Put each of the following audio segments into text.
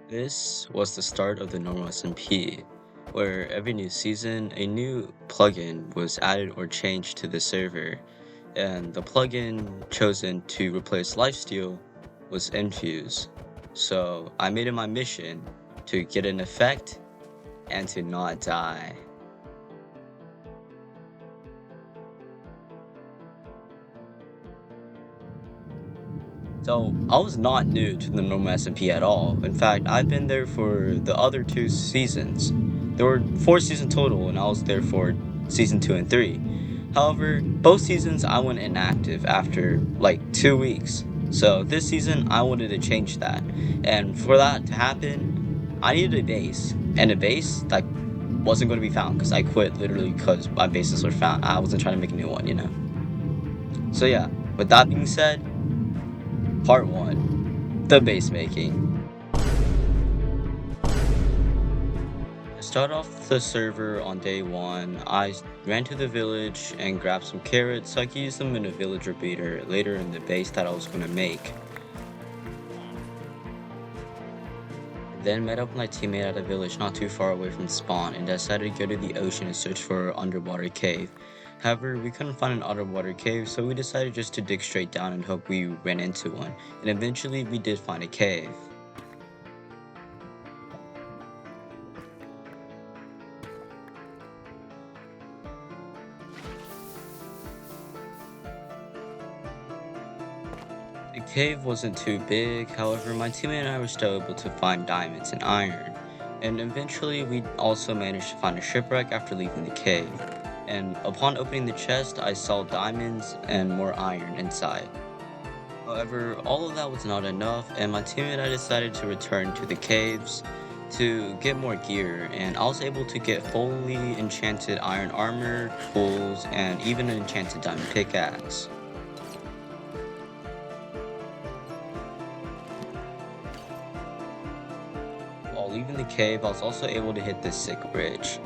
This was the start of the normalsmp, where every new season, a new plugin was added or changed to the server, and the plugin chosen to replace lifesteal was Infuse. So I made it my mission to get an effect and to not die. So I was not new to the normalsmp at all. In fact, I've been there for the other 2 seasons. There were 4 seasons total, and I was there for season 2 and 3. However, both seasons I went inactive after like 2 weeks. So this season I wanted to change that. And for that to happen, I needed a base. And a base that wasn't going to be found because I quit literally because my bases were found. I wasn't trying to make a new one. So yeah, with that being said, part 1, the base making. To start off the server on day 1, I ran to the village and grabbed some carrots so I could use them in a villager beater later in the base that I was going to make. Then met up with my teammate at a village not too far away from spawn and decided to go to the ocean and search for an underwater cave. However, we couldn't find an underwater cave, so we decided just to dig straight down and hope we ran into one, and eventually we did find a cave. The cave wasn't too big, however my teammate and I were still able to find diamonds and iron, and eventually we also managed to find a shipwreck after leaving the cave, and upon opening the chest I saw diamonds and more iron inside. However, all of that was not enough, and my teammate and I decided to return to the caves to get more gear, and I was able to get fully enchanted iron armor, tools, and even an enchanted diamond pickaxe. While leaving the cave, I was also able to hit this sick bridge.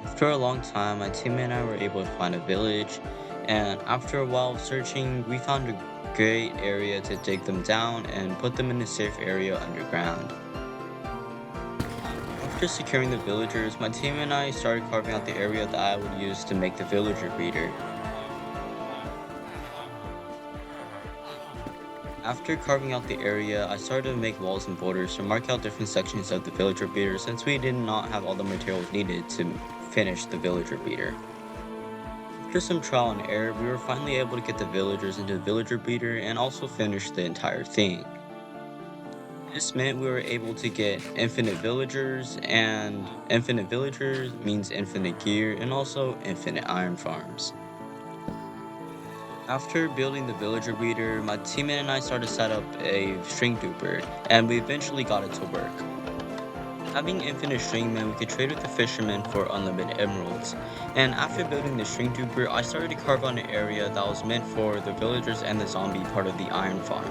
After a long time, my teammate and I were able to find a village, and after a while of searching, we found a great area to dig them down and put them in a safe area underground. After securing the villagers, my team and I started carving out the area that I would use to make the villager breeder. After carving out the area, I started to make walls and borders to mark out different sections of the villager breeder since we did not have all the materials needed to finish the villager breeder. After some trial and error, we were finally able to get the villagers into the villager breeder and also finish the entire thing. This meant we were able to get infinite villagers, and infinite villagers means infinite gear and also infinite iron farms. After building the villager breeder, my teammate and I started to set up a string duper, and we eventually got it to work. Having infinite stringmen, we could trade with the fishermen for unlimited emeralds, and after building the string duper, I started to carve out an area that was meant for the villagers and the zombie part of the iron farm.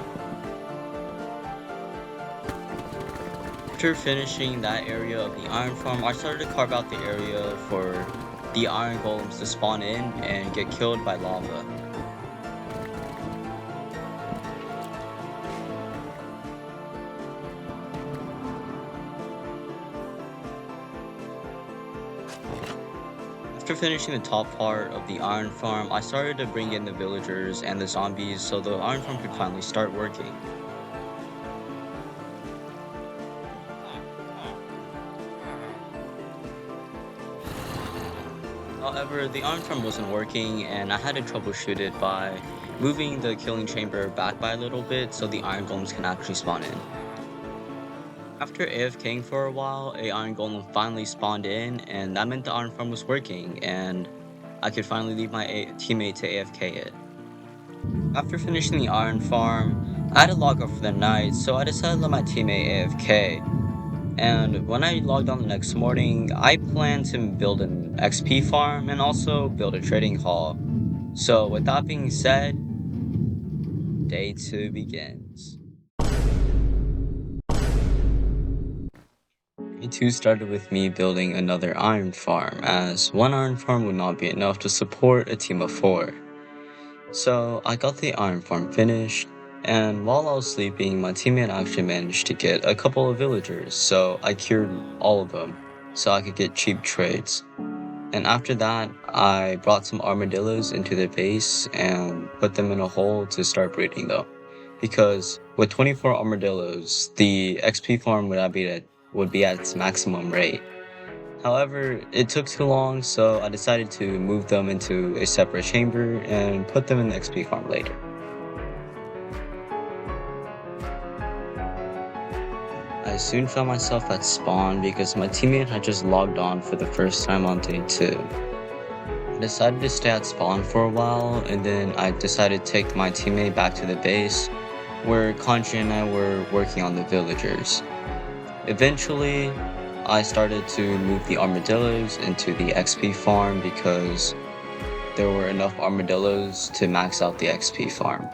After finishing that area of the iron farm, I started to carve out the area for the iron golems to spawn in and get killed by lava. After finishing the top part of the iron farm, I started to bring in the villagers and the zombies so the iron farm could finally start working. However, the iron farm wasn't working and I had to troubleshoot it by moving the killing chamber back by a little bit so the iron golems can actually spawn in. After AFKing for a while, a iron golem finally spawned in, and that meant the iron farm was working, and I could finally leave my teammate to AFK it. After finishing the iron farm, I had to log off for the night, so I decided to let my teammate AFK. And when I logged on the next morning, I planned to build an XP farm and also build a trading hall. So with that being said, day 2 begins. Day 2 started with me building another iron farm, as one iron farm would not be enough to support a team of 4. So I got the iron farm finished, And while I was sleeping, my teammate actually managed to get a couple of villagers, so I cured all of them so I could get cheap trades. And after that, I brought some armadillos into their base and put them in a hole to start breeding though. Because with 24 armadillos, the XP farm would be at its maximum rate. However, it took too long, so I decided to move them into a separate chamber and put them in the XP farm later. I soon found myself at spawn because my teammate had just logged on for the first time on day 2. I decided to stay at spawn for a while, and then I decided to take my teammate back to the base, where Kanji and I were working on the villagers. Eventually, I started to move the armadillos into the XP farm because there were enough armadillos to max out the XP farm.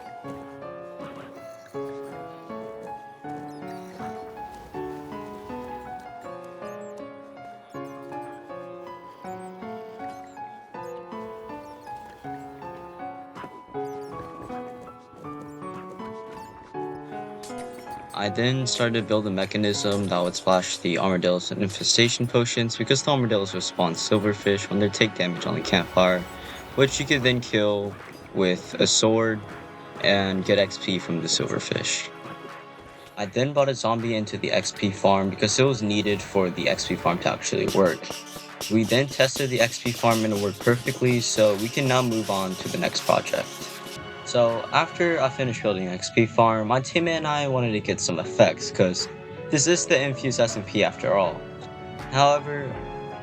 I then started to build a mechanism that would splash the armadillos with infestation potions because the armadillos would spawn silverfish when they take damage on the campfire, which you could then kill with a sword and get XP from the silverfish. I then brought a zombie into the XP farm because it was needed for the XP farm to actually work. We then tested the XP farm and it worked perfectly, so we can now move on to the next project. So after I finished building an XP farm, my teammate and I wanted to get some effects because this is the infused SMP after all. However,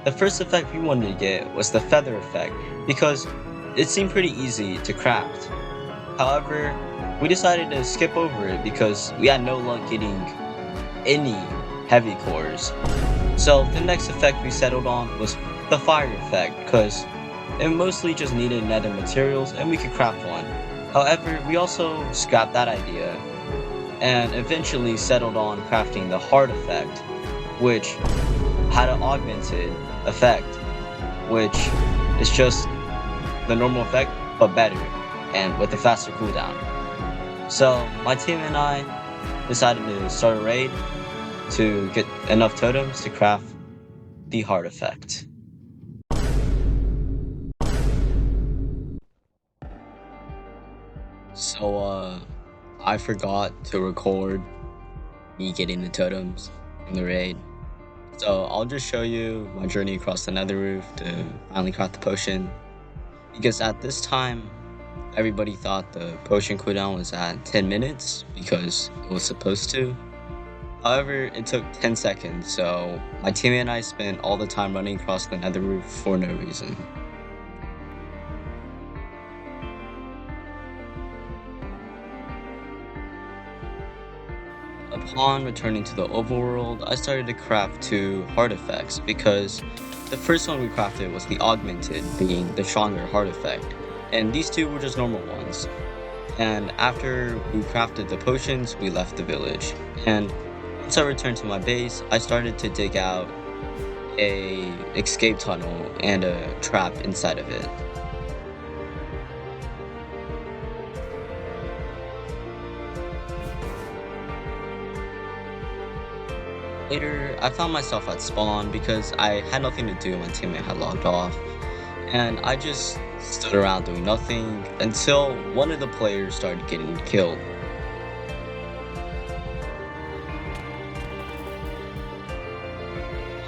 the first effect we wanted to get was the feather effect because it seemed pretty easy to craft. However, we decided to skip over it because we had no luck getting any heavy cores. So the next effect we settled on was the fire effect because it mostly just needed nether materials and we could craft one. However, we also scrapped that idea and eventually settled on crafting the heart effect, which had an augmented effect, which is just the normal effect but better and with a faster cooldown. So my team and I decided to start a raid to get enough totems to craft the heart effect. So I forgot to record me getting the totems in the raid. So I'll just show you my journey across the nether roof to finally craft the potion. Because at this time, everybody thought the potion cooldown was at 10 minutes because it was supposed to. However, it took 10 seconds, so my teammate and I spent all the time running across the nether roof for no reason. Upon returning to the overworld, I started to craft 2 heart effects because the first one we crafted was the augmented, being the stronger heart effect, and these 2 were just normal ones. And after we crafted the potions, we left the village. And once I returned to my base, I started to dig out a escape tunnel and a trap inside of it. Later, I found myself at spawn because I had nothing to do, my teammate had logged off, and I just stood around doing nothing until one of the players started getting killed.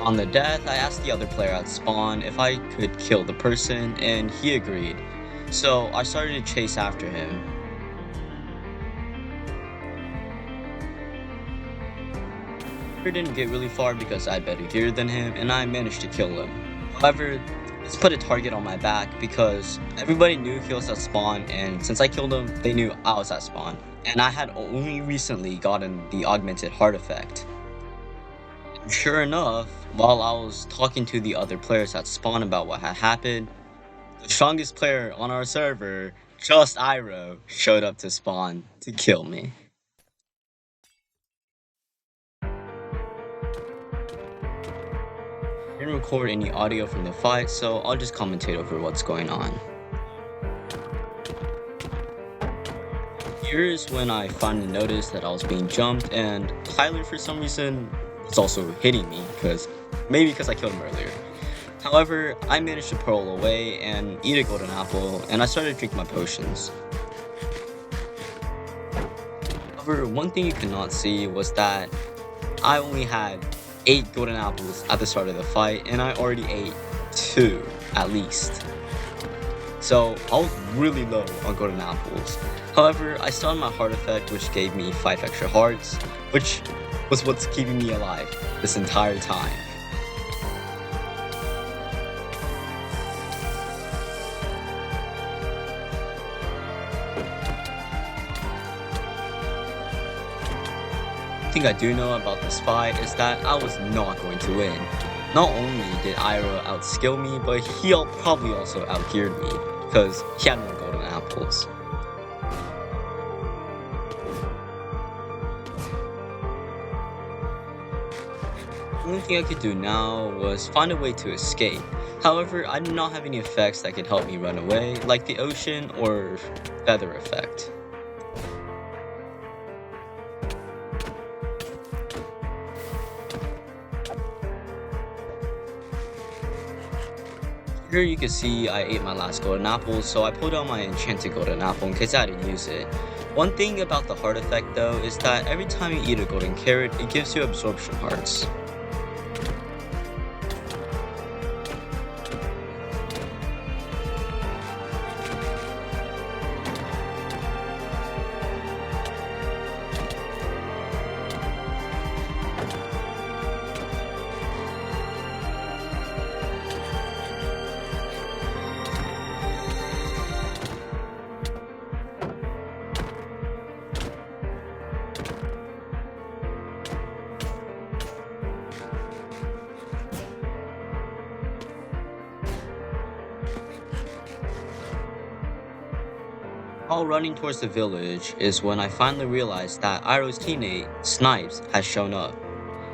On the death, I asked the other player at spawn if I could kill the person, and he agreed, so I started to chase after him. I didn't get really far because I had better gear than him, and I managed to kill him. However, this put a target on my back because everybody knew he was at spawn, and since I killed him, they knew I was at spawn. And I had only recently gotten the augmented heart effect. And sure enough, while I was talking to the other players at spawn about what had happened, the strongest player on our server, just Iroh, showed up to spawn to kill me. I didn't record any audio from the fight, so I'll just commentate over what's going on. Here's when I finally noticed that I was being jumped, and Tyler, for some reason, was also hitting me, maybe because I killed him earlier. However, I managed to pearl away and eat a golden apple, and I started to drink my potions. However, one thing you could not see was that I only had 8 golden apples at the start of the fight, and I already ate 2, at least. So, I was really low on golden apples. However, I started my heart effect, which gave me 5 extra hearts, which was what's keeping me alive this entire time. One thing I do know about this fight is that I was not going to win. Not only did Iroh outskill me, but he probably also outgeared me, because he had more golden apples. The only thing I could do now was find a way to escape. However, I did not have any effects that could help me run away, like the ocean or feather effect. Here you can see I ate my last golden apple, so I pulled out my enchanted golden apple in case I had to use it. One thing about the heart effect though is that every time you eat a golden carrot, it gives you absorption hearts. While running towards the village is when I finally realized that Iroh's teammate, Snipes, has shown up.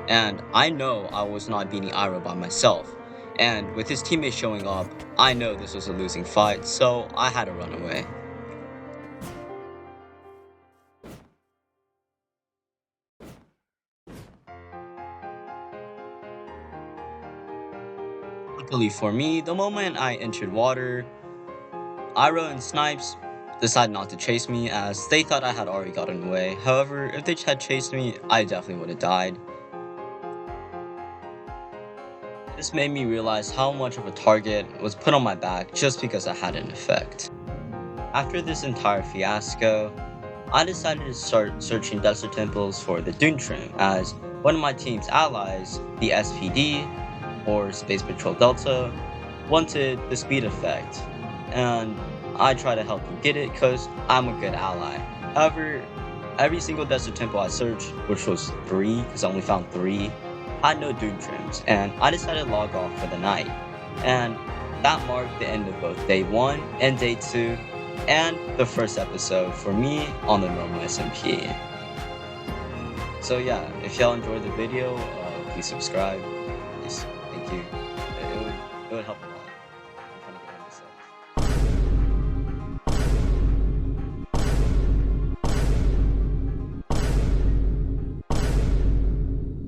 And I know I was not beating Iroh by myself, and with his teammate showing up, I know this was a losing fight, so I had to run away. Luckily for me, the moment I entered water, Iroh and Snipes decided not to chase me as they thought I had already gotten away. However, if they had chased me, I definitely would have died. This made me realize how much of a target was put on my back just because I had an effect. After this entire fiasco, I decided to start searching desert temples for the Dune Trim as one of my team's allies, the SPD, or Space Patrol Delta, wanted the speed effect, and I try to help him get it because I'm a good ally. However, every single desert temple I searched, which was 3 because I only found 3, had no Dune Trims, and I decided to log off for the night. And that marked the end of both day 1 and day 2, and the first episode for me on the normal SMP. So yeah, if y'all enjoyed the video, please subscribe. Thank you. It would help.